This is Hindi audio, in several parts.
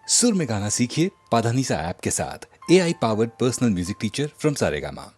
सुर में गाना सीखिए पाधानीसा ऐप के साथ। AI powered personal music teacher from Saregama.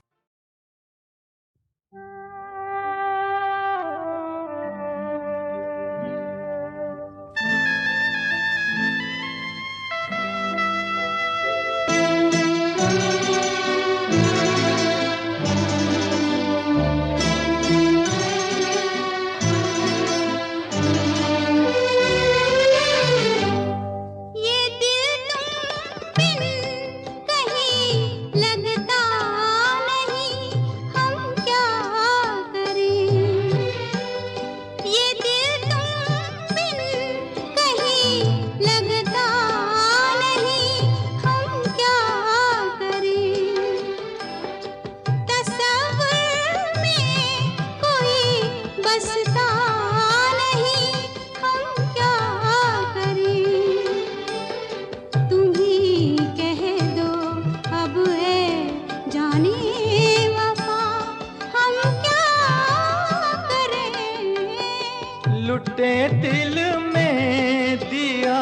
लुटे दिल में दिया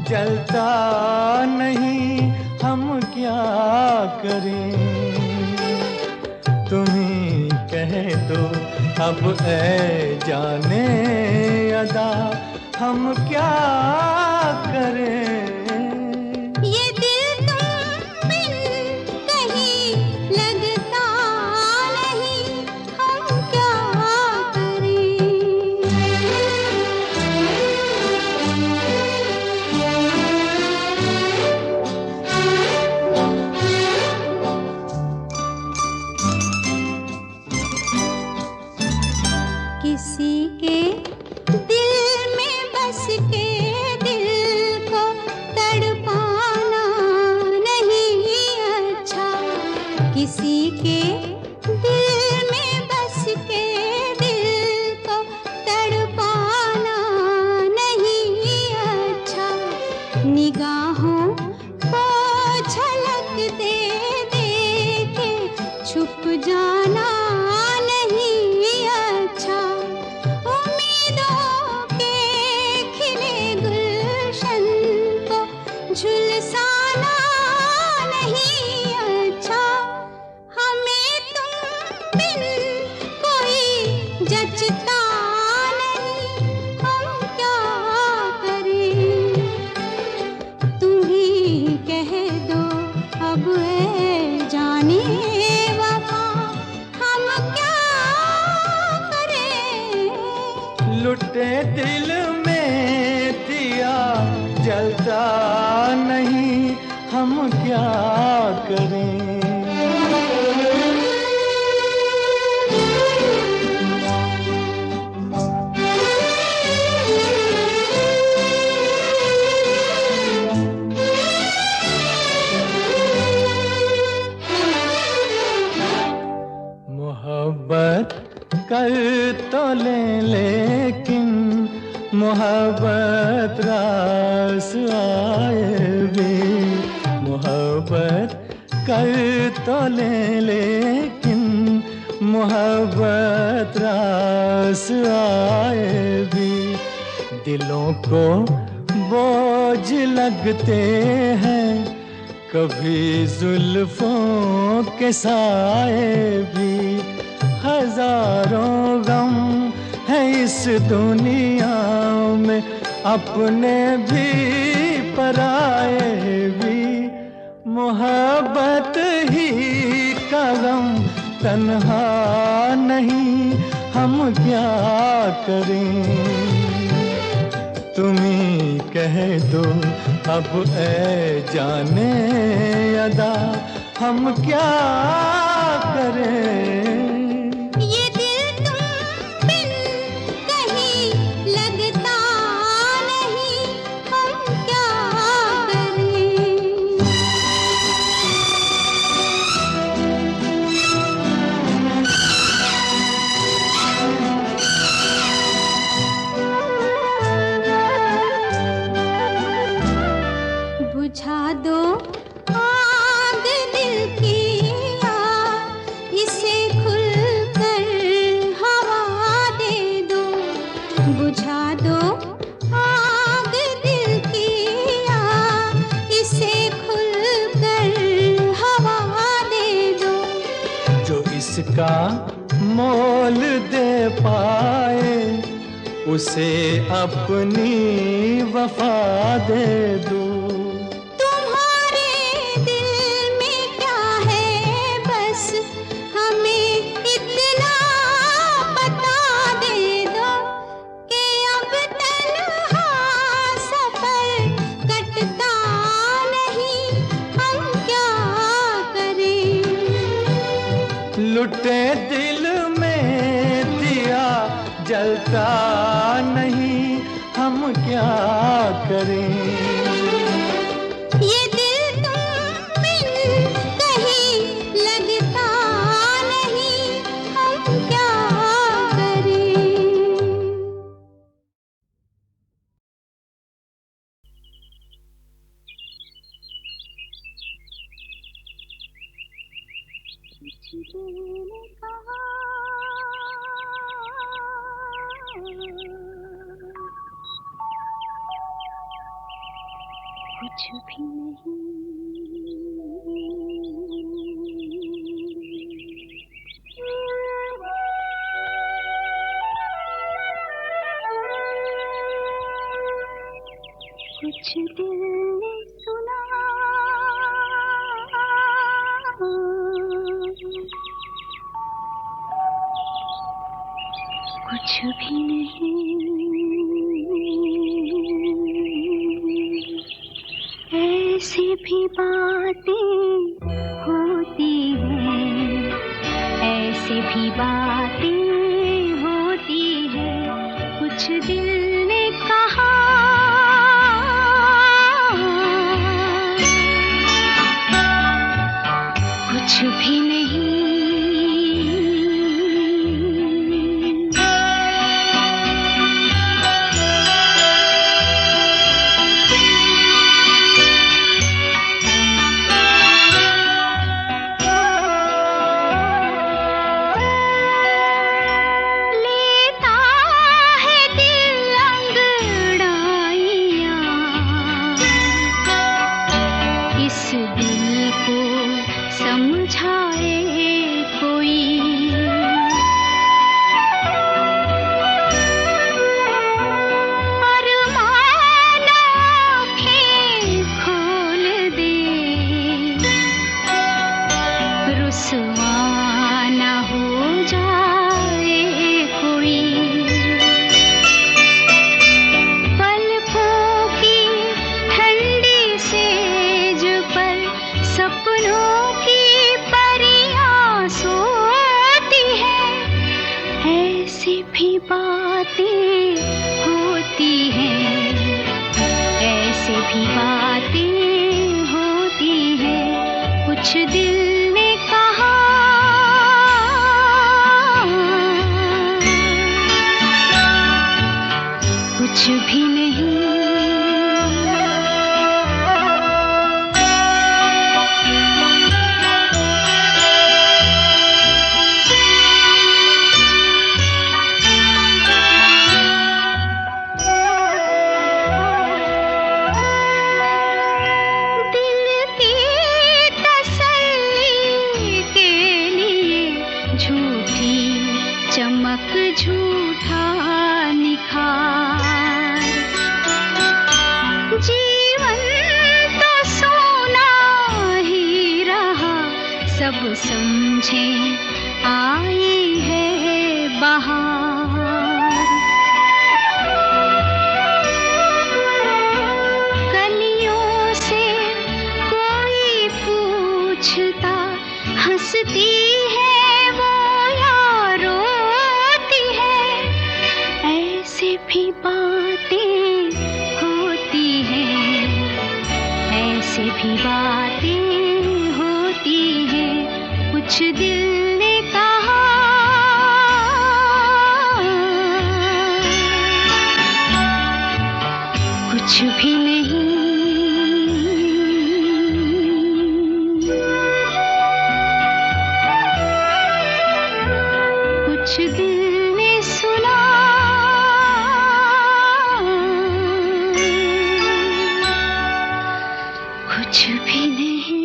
जलता नहीं, हम क्या करें। तुम्ही कह दो अब ऐ जाने अदा, हम क्या करें। किसी के दिल में बस के दिल को तड़पाना नहीं अच्छा। किसी के दिल में बस के दिल को तड़पाना नहीं अच्छा। निगाहों को झलक दे दे के छुप जाना झुलसाना नहीं अच्छा। हमें तुम बिन कोई जचता नहीं, हम क्या करें। तुम ही कह दो अब ऐ जाने वफा, हम क्या करें। लुटे दिल में दिया जलता नहीं, हम क्या करें। मोहब्बत कर तो लेकिन मोहब्बत रास आए भी। मोहब्बत कर तो लेकिन मोहब्बत रास आए भी। दिलों को बोझ लगते हैं कभी जुल्फों के साए भी। हजारों गम है इस दुनिया में, अपने भी पराए भी। मोहब्बत ही का गम तन्हा नहीं, हम क्या करें। तुम्ही कह दो अब ऐ जाने अदा, हम क्या करें। बुझा दो आग दिल की, इसे खुलकर हवा दे दो। बुझा दो आग दिल की, जिसका मोल दे पाए उसे अपनी वफा दे दूं। तुम्हारे दिल में क्या है बस हमें इतना बता दे दो कि अब तन्हा सफर कटता नहीं, हम क्या करें। लुटे दिल में दिया जलता नहीं, हम क्या करें। ये दिल तुम बिन कहीं लगता नहीं, हम क्या करें। कुछ भी नहीं, कुछ दिल ने सुना, कुछ भी नहीं। ऐसी भी बातें होती हैं, ऐसी भी बातें होती हैं, कुछ दिल ने कहा, कुछ भी नहीं। कुछ भी नहीं।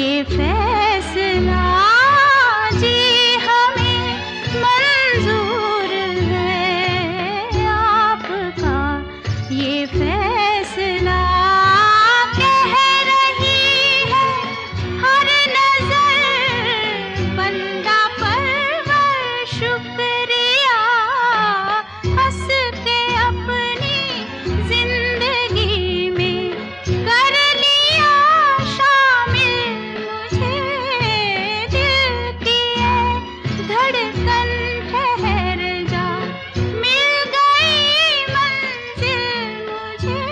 ये फैसला जी हमें मंजूर है आपका, ये फैसला कह रही है हर नजर बंदा परवर शुक्रिया, हंस के अपनी जिंदगी में कर लिया शामिल मुझे, दिल की है धड़कन ठहर जा, मिल गई मंजिल मुझे,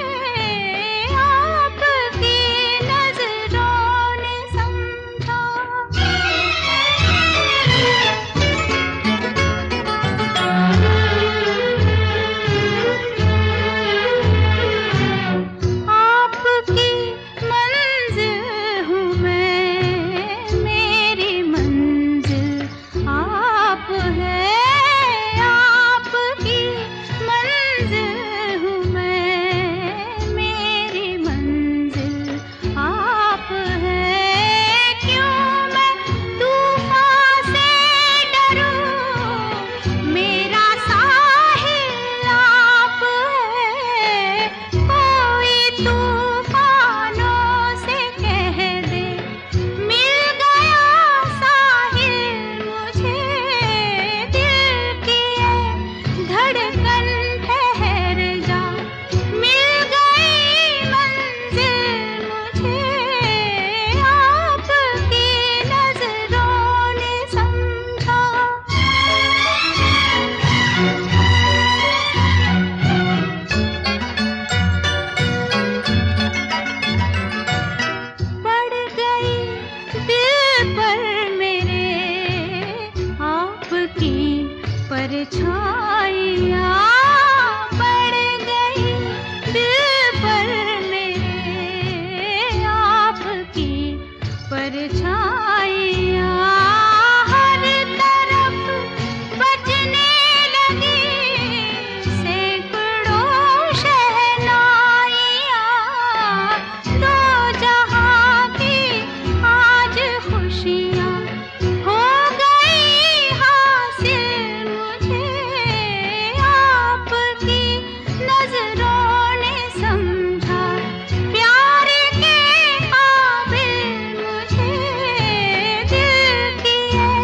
आपकी नजरों ने समझा। आपकी मंजिल हूँ मैं, मेरी मंजिल आप है, आपकी मंजिल हूँ मैं, मेरी मंजिल आप है, क्यों मैं तूफान से डरूं, मेरा साहिल आप है, कोई तूफानों से कह दे मिल गया साहिल मुझे, दिल की है धड़कन ठहर जा, मिल गई मंजिल मुझे, आपकी नजरों ने समझा। पड़ गई दिल पर मेरे आपकी परछाइयाँ, पड़ गई दिल पर मेरे आपकी परछाइयाँ, हर तरफ बजने लगी सैकड़ों शहनाइयाँ, दो जहां की आज खुशियाँ हो गई हासिल मुझे, आपकी नजरों ने समझा, प्यार के काबिल मुझे, दिल की है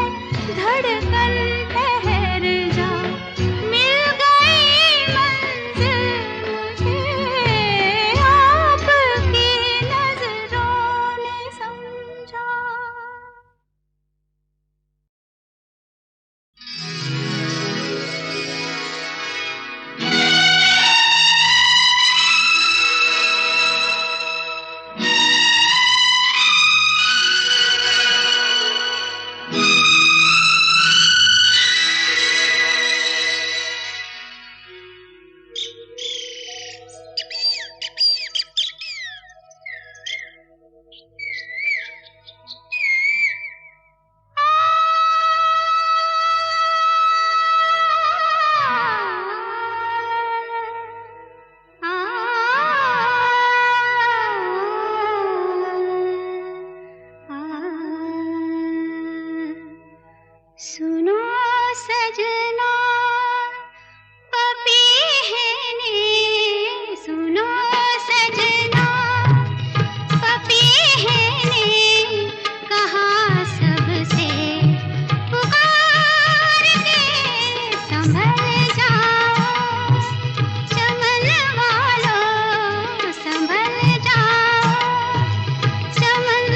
धड़कन ठहर जा, मिल गई मंजिल मुझे, आपकी नजरों ने समझा। सुनो सजना पपीहने, सुनो सजना पपीहने, कहा सबसे पुकार के संभल जाओ, चमन वालों संभल जाओ, चमन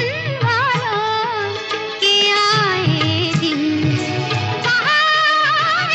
वालों के आए दिन बहार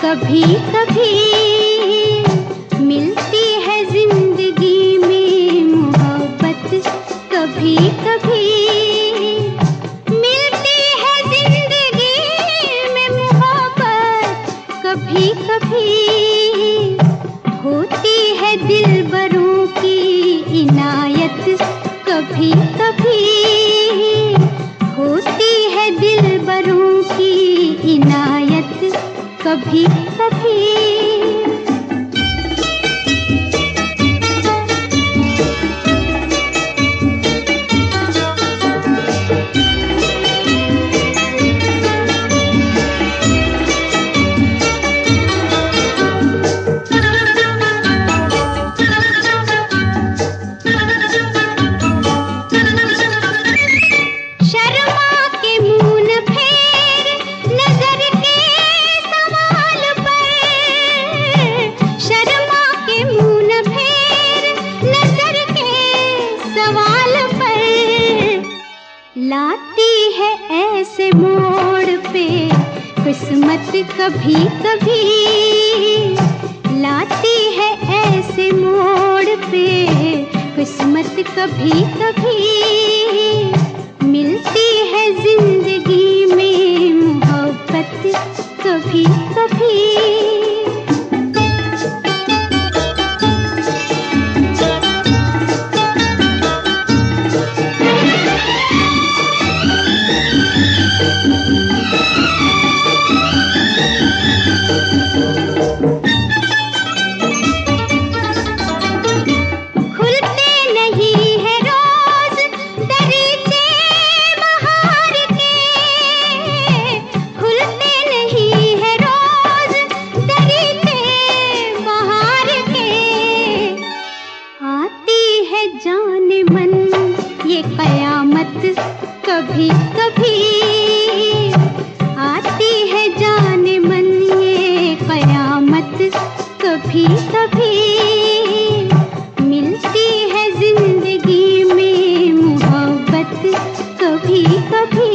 कभी कभी मिलती है जिंदगी में मोहब्बत, कभी कभी मिलती है जिंदगी में मोहब्बत, कभी कभी होती है दिलबरों की इनायत, कभी कभी होती है दिलबरों की इनायत, कभी कभी। लाती है ऐसे मोड़ पे किस्मत, कभी कभी लाती है ऐसे मोड़ पे किस्मत, कभी कभी मिलती है जिंदगी में मोहब्बत, कभी कभी। जाने मन ये कयामत, कभी कभी आती है जाने मन ये कयामत, कभी कभी मिलती है जिंदगी में मोहब्बत, कभी कभी।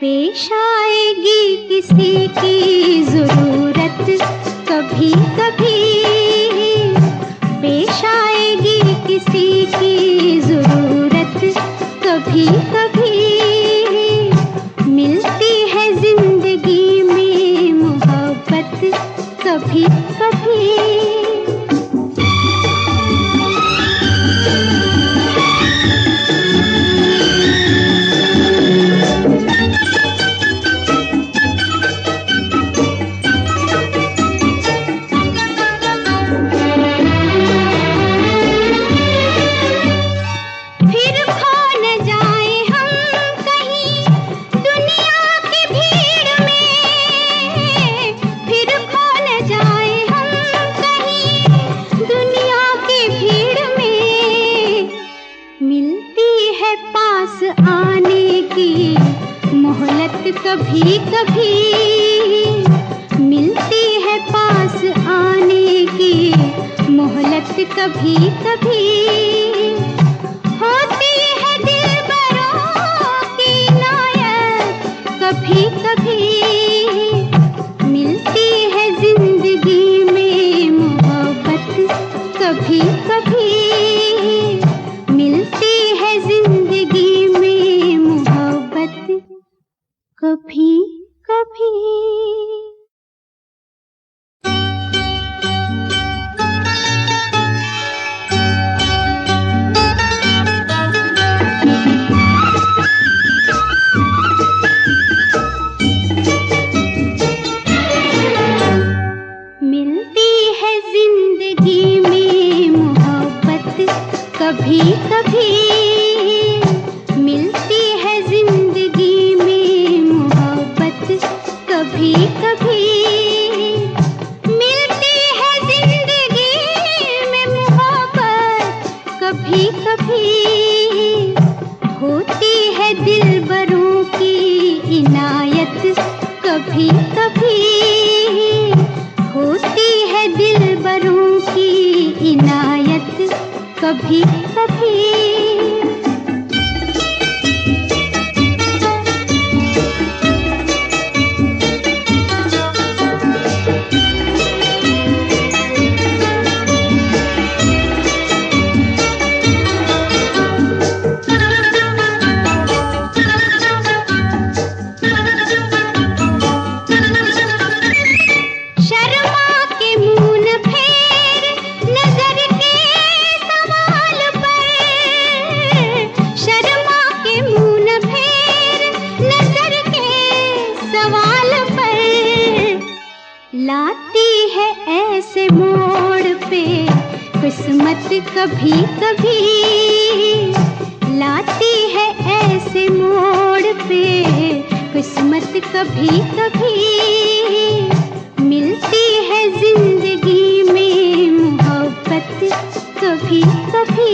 पेश आएगी किसी की जरूरत, कभी कभी पेश आएगी किसी की जरूरत, कभी कभी मिलती है जिंदगी में मोहब्बत, कभी कभी। आने की मोहलत, कभी कभी मिलती है पास आने की मोहलत, कभी कभी होती है दिलबरों की इनायत, कभी कभी मिलती है जिंदगी में मोहब्बत, कभी कभी मिलती है जिंदगी में मोहब्बत, कभी कभी। मिलती है जिंदगी में मोहब्बत, कभी कभी मिलती है जिंदगी में मोहब्बत, कभी कभी। कभी कभी। लाती है ऐसे मोड़ पे किस्मत कभी कभी, लाती है ऐसे मोड़ पे किस्मत कभी कभी। मिलती है जिंदगी में मोहब्बत कभी कभी।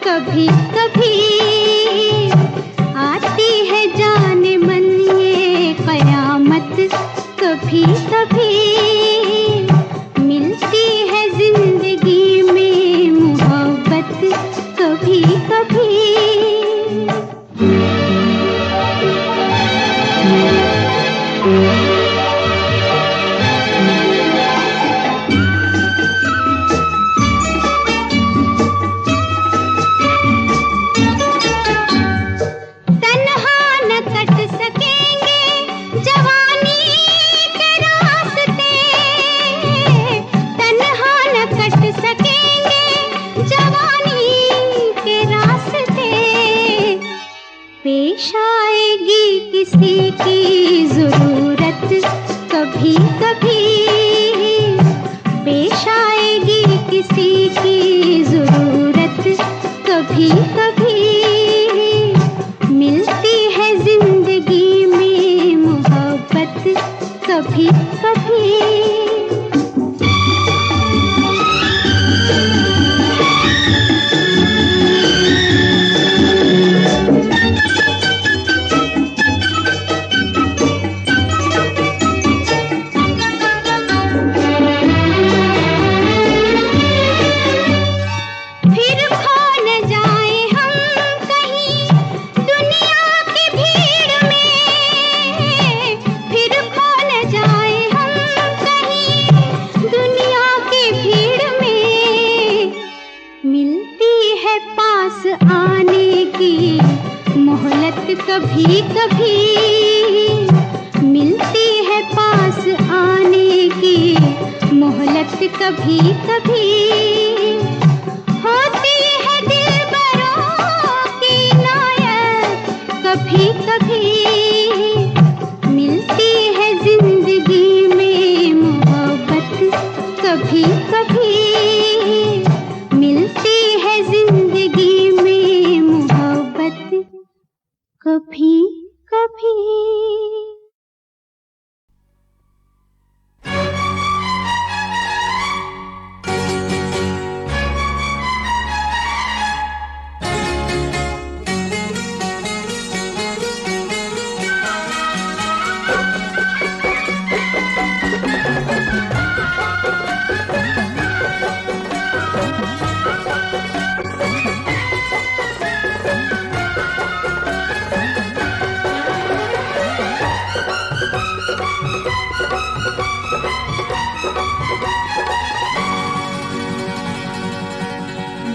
कभी कभी आती है जाने मन ये कयामत कभी कभी। मिलती है जिंदगी में मोहब्बत कभी कभी। पेश आएगी किसी की जरूरत कभी कभी, पेश आएगी किसी की जरूरत कभी कभी। मिलती है जिंदगी में मोहब्बत कभी कभी। कभी कभी मिलती है पास आने की मोहलत कभी कभी। होती है दिलबरों की नायत कभी कभी। मिलती है जिंदगी में मोहब्बत कभी कभी। मिलती है जिंदगी में मोहब्बत कभी कभी।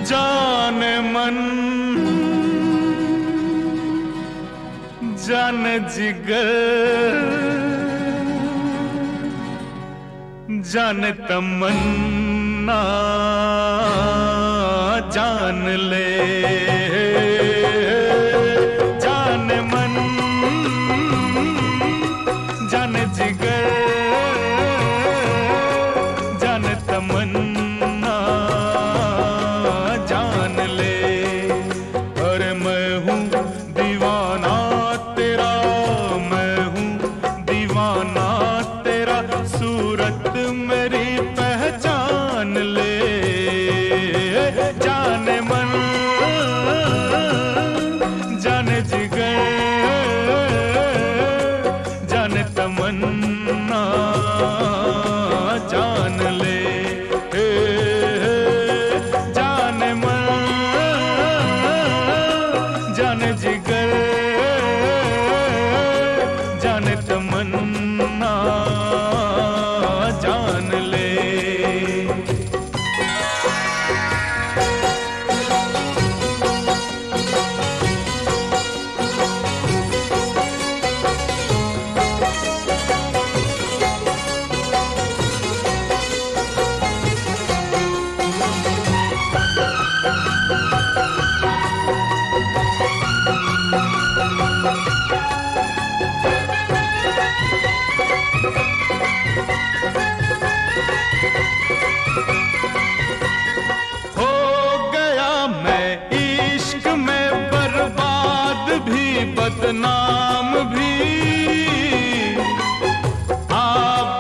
जान मन जान जिगर जान तमन्ना जान ले। जान मन तमन्ना जान ले। अरे मैं हूँ दीवाना तेरा, मैं हूँ दीवाना तेरा, सूरत मेरी पहचान ले। जाने मन जाने जिगर जाने तमन्ना जान ले। जाने मन जाने जिगर जाने तमन्ना जान ले। हो गया मैं इश्क में बर्बाद भी बदनाम भी, आ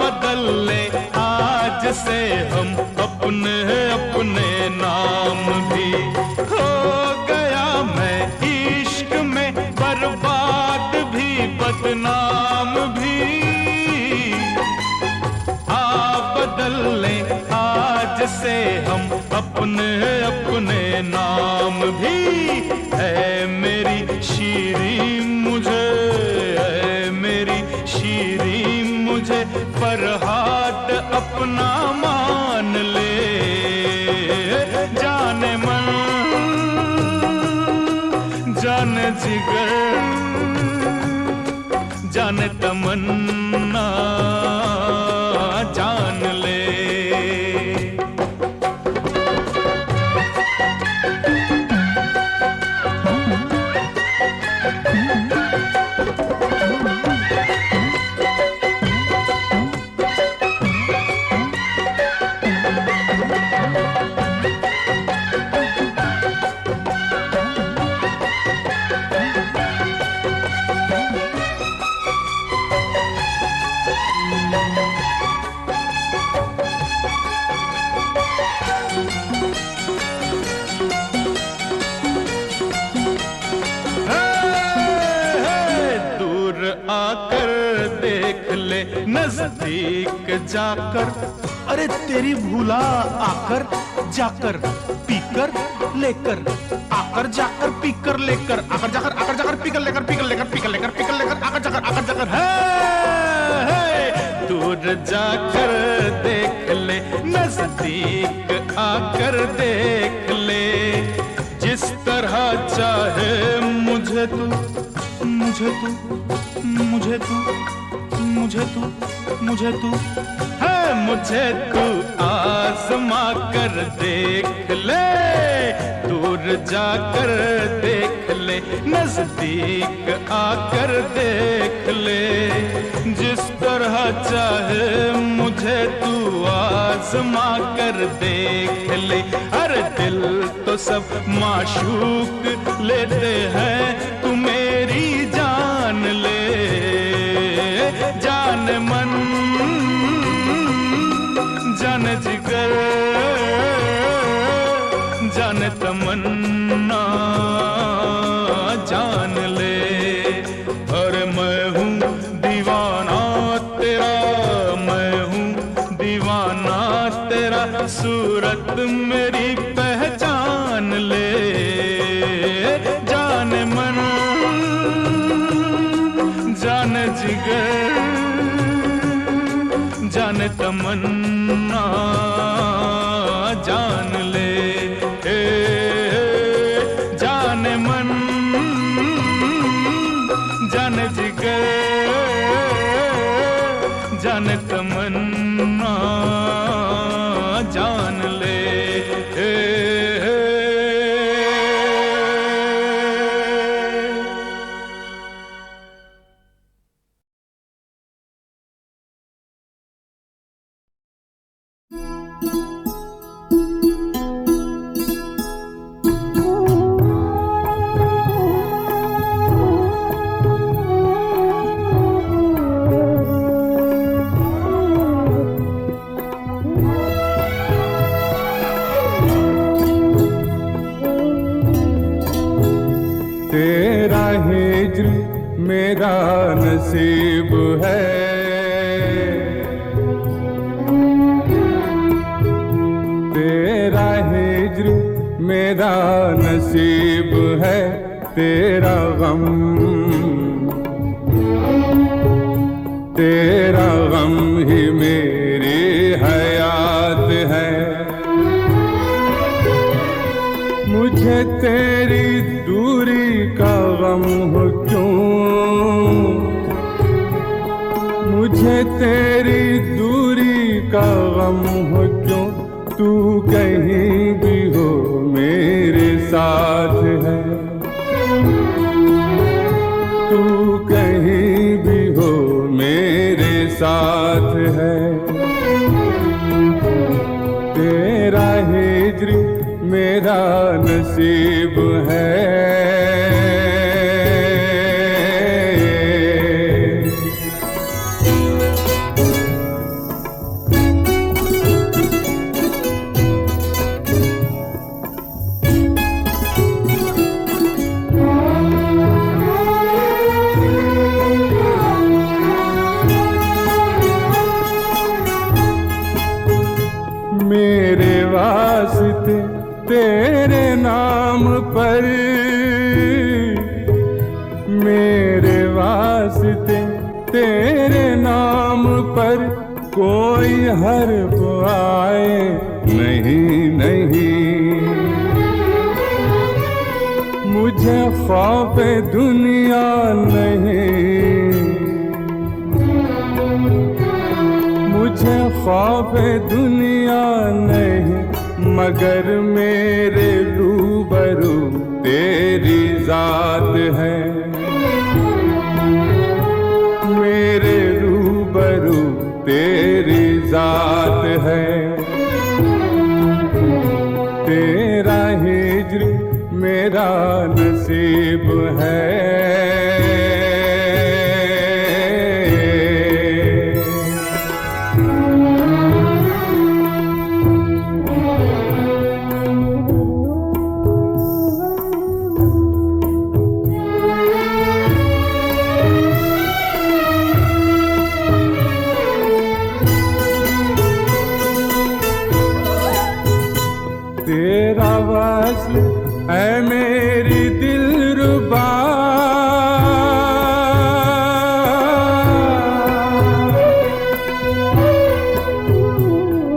बदल ले आज से हम अपने अपने नाम भी। हो गया मैं इश्क में बर्बाद भी बदनाम भी, आ बदल ले आज से हम अपने अपने नाम भी। है मेरी शीरी मुझे, है मेरी शीरी मुझे फरहाद अपना मान ले। जाने मन जाने जिगर जाने तमन्ना जान ले। दूर आकर देख ले नजदीक जाकर, अरे तेरी भूला आकर जाकर पीकर लेकर, आकर जाकर पीकर लेकर, आकर जाकर पीकर लेकर, पीकर लेकर पीकर लेकर, पीकर लेकर आकर जाकर है दूर जाकर देख ले नजदीक आकर देख ले। जिस तरह चाहे मुझे तू, मुझे तू, मुझे तू, मुझे तू, मुझे तू, है मुझे तू आजमा कर देख ले। दूर जाकर देख ले नजदीक आकर देख ले। जिस तरह चाहे मुझे तू आजमा कर देख ले। अरे दिल तो सब माशूक लेते हैं, तू मेरी जान ले। जान मन जान जिगर जान तमन्ना जान ले। अरे मैं हूँ दीवाना तेरा, मैं हूँ दीवाना तेरा, सूरत मेरी पहचान ले। जान मन जान जिगर जान तमन्ना जान ले। जान मन जान जिगर जान तमन्ना जान ले। हिज्र मेरा नसीब है। तेरा हिज्र मेरा नसीब है, तेरा गम ही मेरी हयात है। मुझे तेरी दूरी का गम हो क्यों, मुझे तेरी दूरी का गम हो क्यों, तू कहीं भी हो मेरे साथ है। तू कहीं भी हो मेरे साथ है। तेरा हिज्र मेरा नसीब है। मेरे वास्ते तेरे नाम पर, मेरे वास्ते तेरे नाम पर कोई हर्फ आए नहीं नहीं। मुझे खौफ दुनिया नहीं, मुझे खौफ दुनिया नहीं, मगर मेरे रूबरू तेरी जात है। मेरे रूबरू तेरी जात है। तेरा हिज्र मेरा नसीब है। तेरा वस्ल है मेरी दिलरुबा,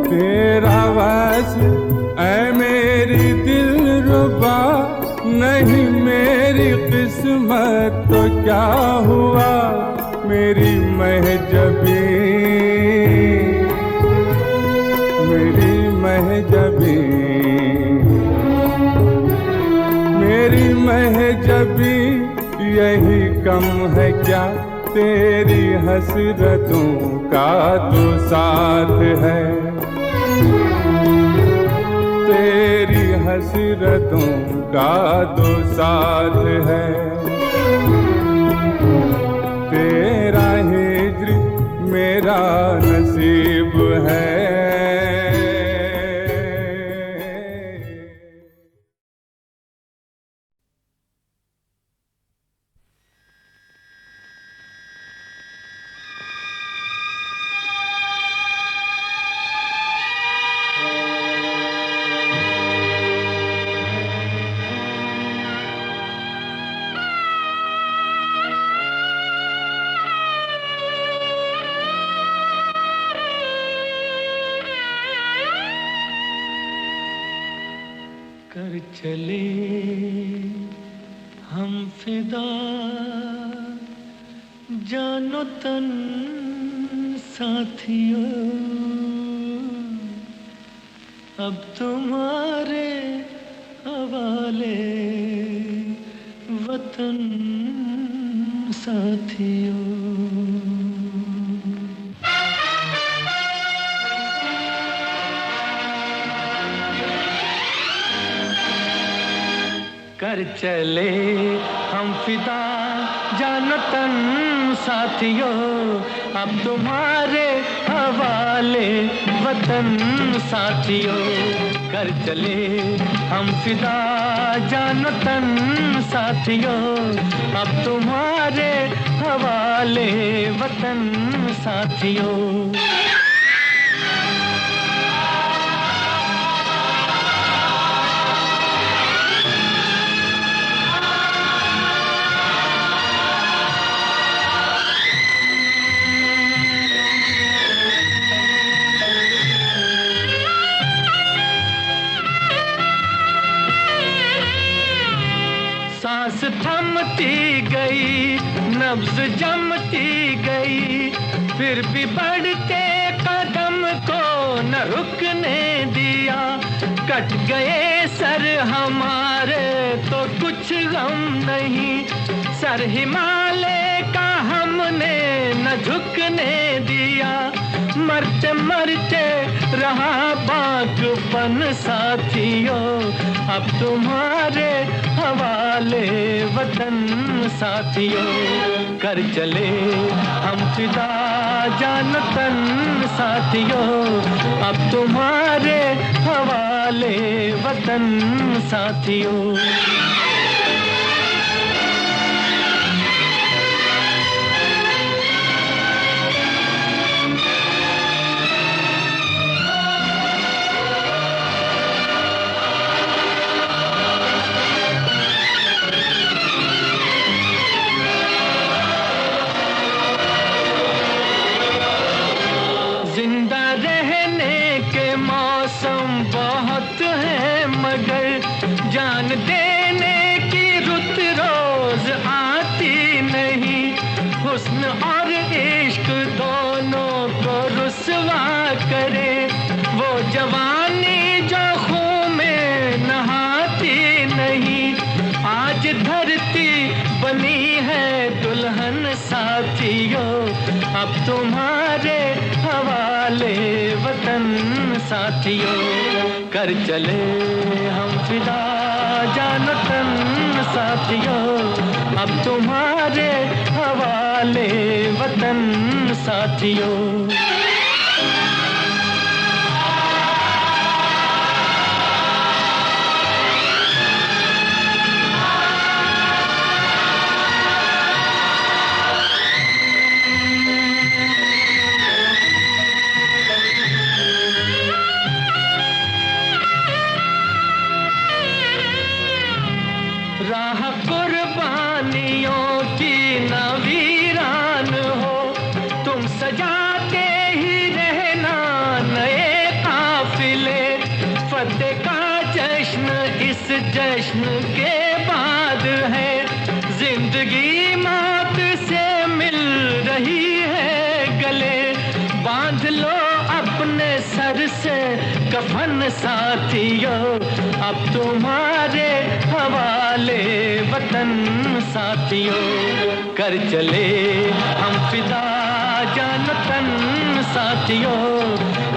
तेरा वस्ल है मेरी दिलरुबा, नहीं मेरी किस्मत तो क्या हुआ, मेरी महजबी, मेरी महजबी, मेरी महजबी यही कम है क्या, तेरी हसरतों का तो साथ है। तेरी हसरतों का तो साथ है। तेरा हिज्र मेरा नसीब है। कर चले हम फिदा जानो तन साथियों, अब तुम्हारे हवाले वतन साथियों। कर चले हम फिदा जानो तन साथियों, अब तुम्हारे हवाले वतन साथियों। कर चले हम फिदा जान तन साथियों, अब तुम्हारे हवाले वतन साथियों। सांस थमती गई, नब्ज जमती गई, फिर भी बढ़ते कदम को न रुकने दिया। कट गए सर हमारे तो कुछ गम नहीं, सर हिमालय का हमने न झुकने दिया। मरते मरते रहा बागपन साथियों, अब तुम्हारे हवाले वतन साथियों। कर चले हम फिदा जान तन साथियों, अब तुम्हारे हवाले वतन साथियों। जिंदा रहने के मौसम बहुत है, मगर जान देने की रुत रोज आती नहीं। हुस्न और इश्क दोनों को रुसवा करे वो जवानी जो खून में नहाती नहीं। आज धरती बनी है दुल्हन साथियों, अब तुम्हारे हवाले वतन साथियों। कर चले हम फिदा जान तन साथियों, अब तुम्हारे हवाले वतन साथियों। राह कुर्बानियों की न वीरान हो, तुम सजाते ही रहना नए काफिले। फतेह का जश्न इस जश्न के बाद है, जिंदगी मौत से मिल रही है गले। बांध लो अपने सर से कफन साथियों, अब तुम्हारे हवाले वतन साथियों। कर चले हम फिदा जान तन साथियों,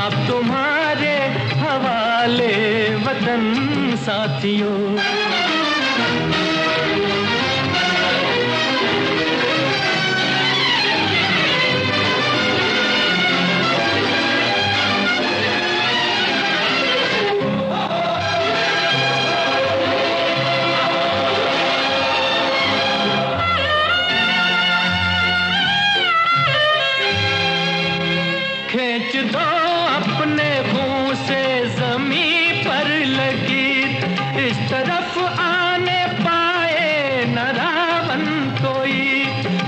अब तुम्हारे हवाले वतन साथियों। खींच दो अपने खून से ज़मीं पर लगी, इस तरफ आने पाए न रावण कोई।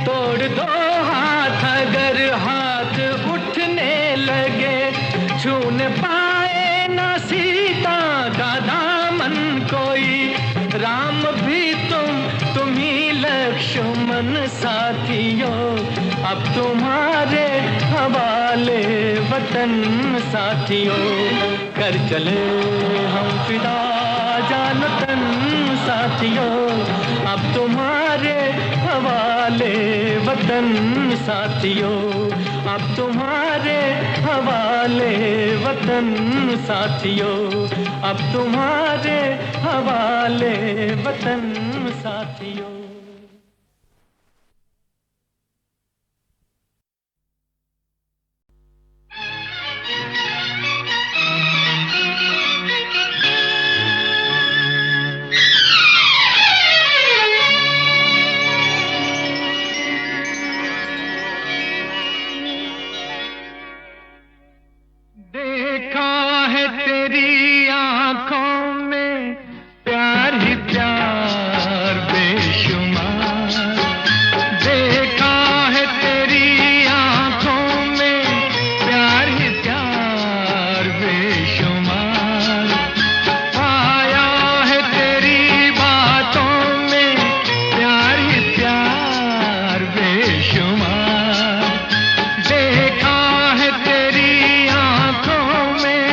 तोड़ दो हाथ अगर हाथ उठने लगे, छूने पाए न सीता का दामन कोई। राम भी तुम ही लक्ष्मण साथियों, अब तुम्हारे हवाले वतन साथियों। कर चले हम फिदा जान तन साथियों, अब तुम्हारे हवाले वतन साथियों। अब तुम्हारे हवाले वतन साथियों, अब तुम्हारे हवाले वतन साथियों। तेरी आंखों में प्यार ही प्यार बेशुमार, देखा है तेरी आंखों में प्यार ही प्यार बेशुमार, पाया है तेरी बातों में प्यार ही प्यार बेशुमार, देखा है तेरी आंखों में।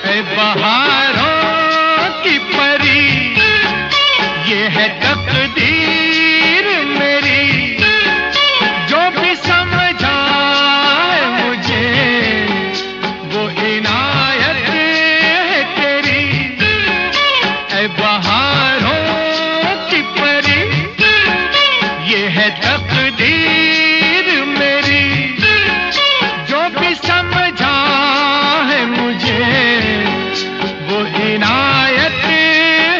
ऐ बहारों की परी, ये है तकदीर मेरी, जो भी समझा है मुझे वो इनायत है तेरी। ऐ बहारों की परी, ये है तकदीर मेरी, जो भी समझा है मुझे वो इनायत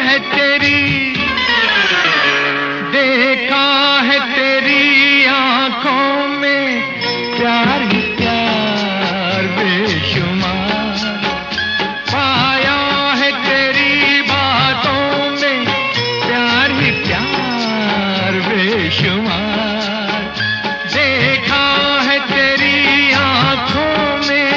है तेरी, देखा है तेरी आंखों में प्यार ही प्यार बेशुमार, पाया है तेरी बातों में प्यार ही प्यार बेशुमार, देखा है तेरी आंखों में।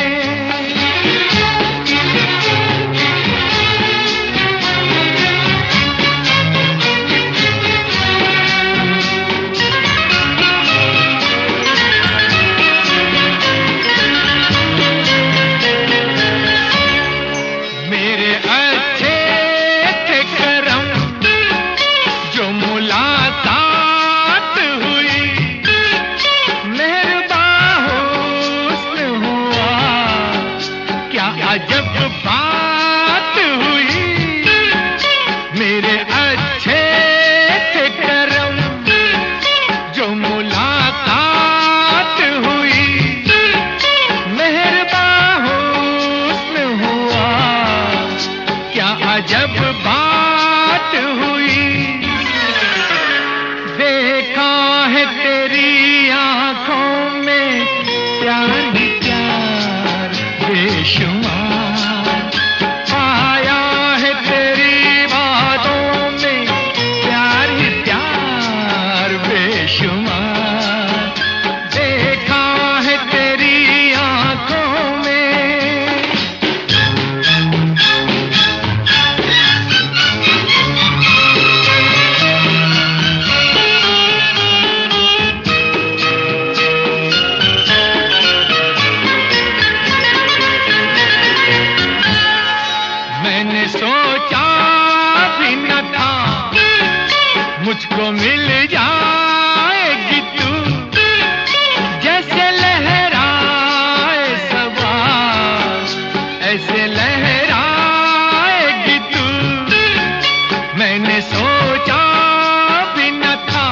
मेरे अच्छे थे करम जो मुलाकात हुई, मेहरबान हुस्न हुआ क्या अजब बात हुई। मेरे अच्छे थे करम जो मुलाकात हुई, मेहरबान हुस्न हुआ क्या अजब बात हुई, देखा है तेरी आंखों में प्यार ही प्यार बेशुमार, पाया है तेरी बातों में प्यार ही प्यार बेशुमार, देखा है तेरी आंखों में। मैंने सोचा भी न था मुझको मिल जाएगी तू, जैसे लहराए सबा ऐसे लहराएगी तू। मैंने सोचा भी न था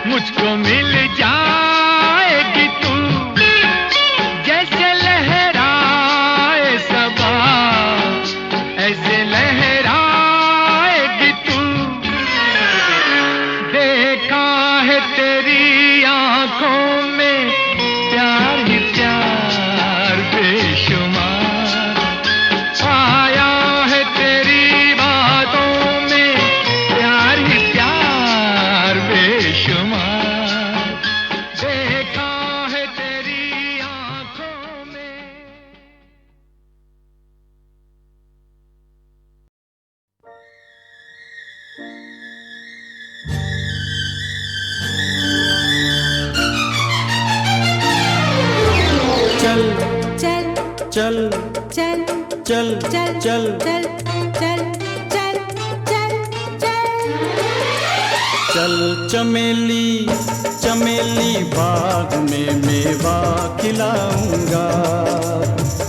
मुझको मिल जाएगी तू, जैसे लहराए सबा ऐसे लहराएगी तू, देखा है तेरी आंखों में प्यार ही प्यार बेशुमार, पाया है तेरी बातों में प्यार ही प्यार बेशुमार, देखा है तेरी आंखों में। चल चल चल चल चल चल चल चल चल चल चल चल चल चमेली चमेली बाग में मेवा खिलाऊंगा,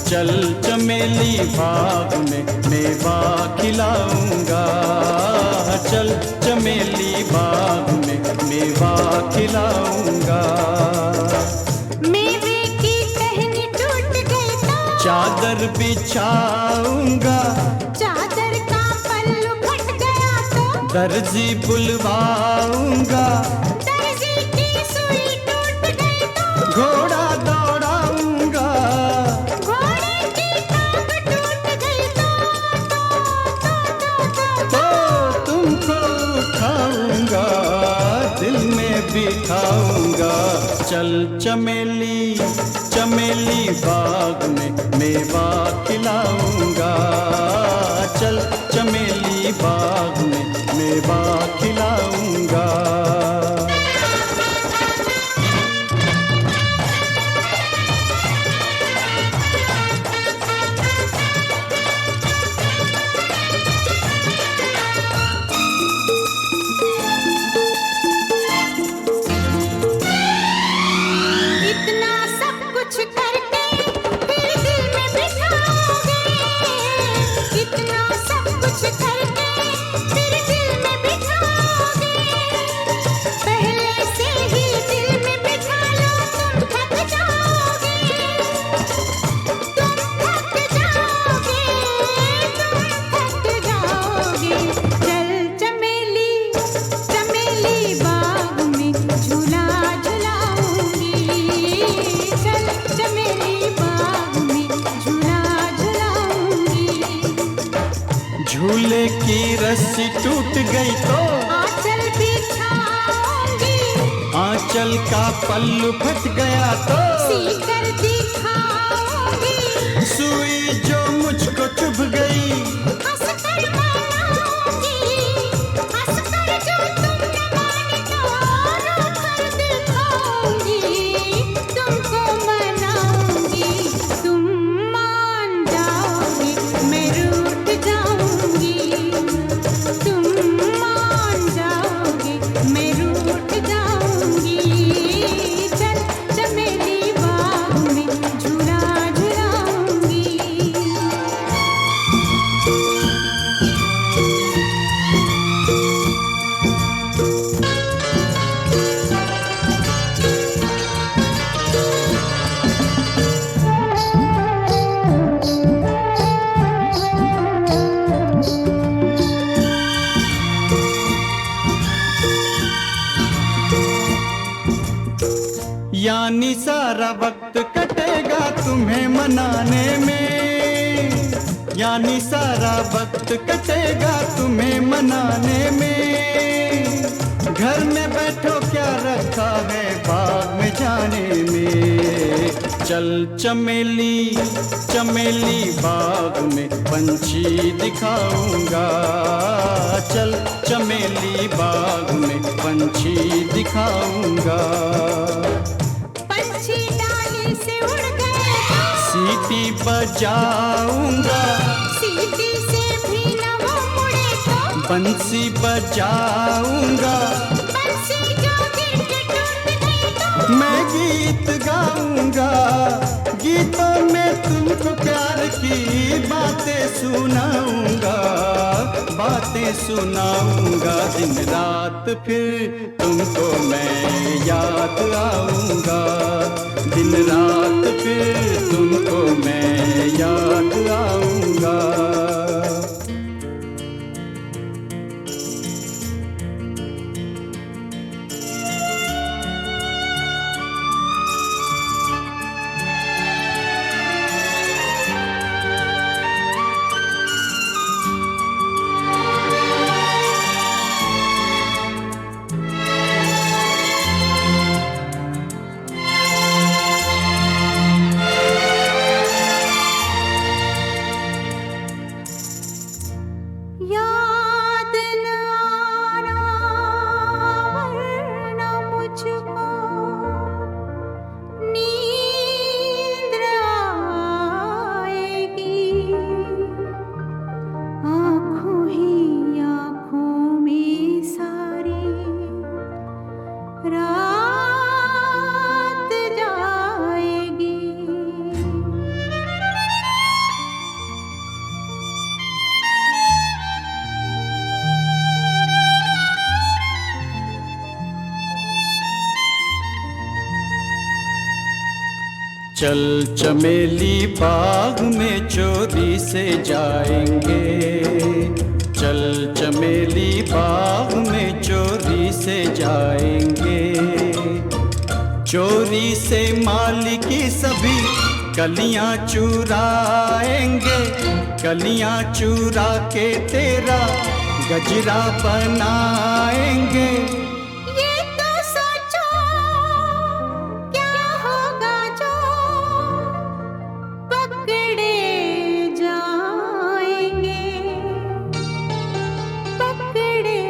चल चमेली बाग में मेवा खिलाऊंगा, चल चमेली बाग में मेवा खिलाऊंगा। मेवे की टहनी टूट गई चादर बिछाऊंगा, चादर का पल्लू फट गया तो दर्जी बुलवाऊंगा, दर्जी की सुई टूट गई तो घोड़ा दौड़ाऊंगा, घोड़े की टांग टूट गई तो तुमको उठाऊंगा, दिल में बिठाऊंगा। चल चमेली चमेली बाग में मेवा खिलाऊंगा, चल चमेली बाग में मेवा खिलाऊंगा। इतना सब कुछ करके फिर दिल में बिठाओगे, इतना सब कुछ करके फिर दिल में बिठाओगे, पहले से ही दिल में बिठा लो तुम थक जाओगे, तुम थक जाओगे, तुम थक जाओगे। चल चमेली चमेली बाग में झूला झुलाऊंगी, चल चमेली बाग में झूला झुलाऊंगी, झूले की रस्सी टूट गई तो आंचल बिछाऊंगी, आंचल का पल्लू फट गया तो सीकर दिखाऊंगी, सुई जो मुझको चुभ गई, हंसकर मनाऊंगी, हंसकर जो तुम न माने तो रोकर दिखाऊंगी, तुमको मनाऊंगी, तुम मान जाओगे मैं रूठ जाऊंगी, तुम मान जाओगे मैं रूठ जाऊंगी, चल चमेली बाग में झूला झुलाऊंगी। यानी सारा वक्त कटेगा तुम्हें मनाने में, यानी सारा वक्त कटेगा तुम्हें मनाने में, घर में बैठो क्या रखा है बाग में जाने में। चल चमेली चमेली बाग में पंछी दिखाऊंगा, चल चमेली बाग में पंछी दिखाऊंगा। पंछी डाली से उड़ गए तो सीटी बजाऊंगा, सीटी से भी न वो मुड़े तो बंसी बजाऊंगा, बंसी जो गिर के टूट गई तो मैं गीत गाऊंगा, गीतों में तुमको प्यार की बातें सुनाऊंगा, बातें सुनाऊंगा। दिन रात फिर तुमको मैं याद आऊंगा, दिन रात फिर तुमको मैं याद आऊंगा। चल चमेली बाग में चोरी से जाएंगे, चल चमेली बाग में चोरी से जाएंगे। चोरी से माली की सभी कलियां चुराएंगे, कलियां चुरा के तेरा गजरा बनाएंगे। ये तो सोचो क्या होगा जो पकड़े जाएंगे, पकड़े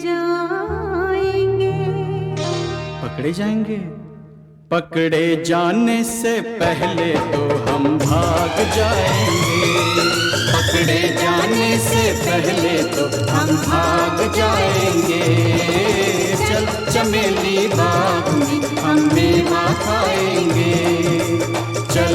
जाएंगे। पकड़े जाएंगे? पकड़े जाने से पहले तो हम भाग जाएंगे, पकड़े जाने से पहले तो हम भाग जाएंगे। चल चमेली बाग में हम मेवा खाएंगे, चल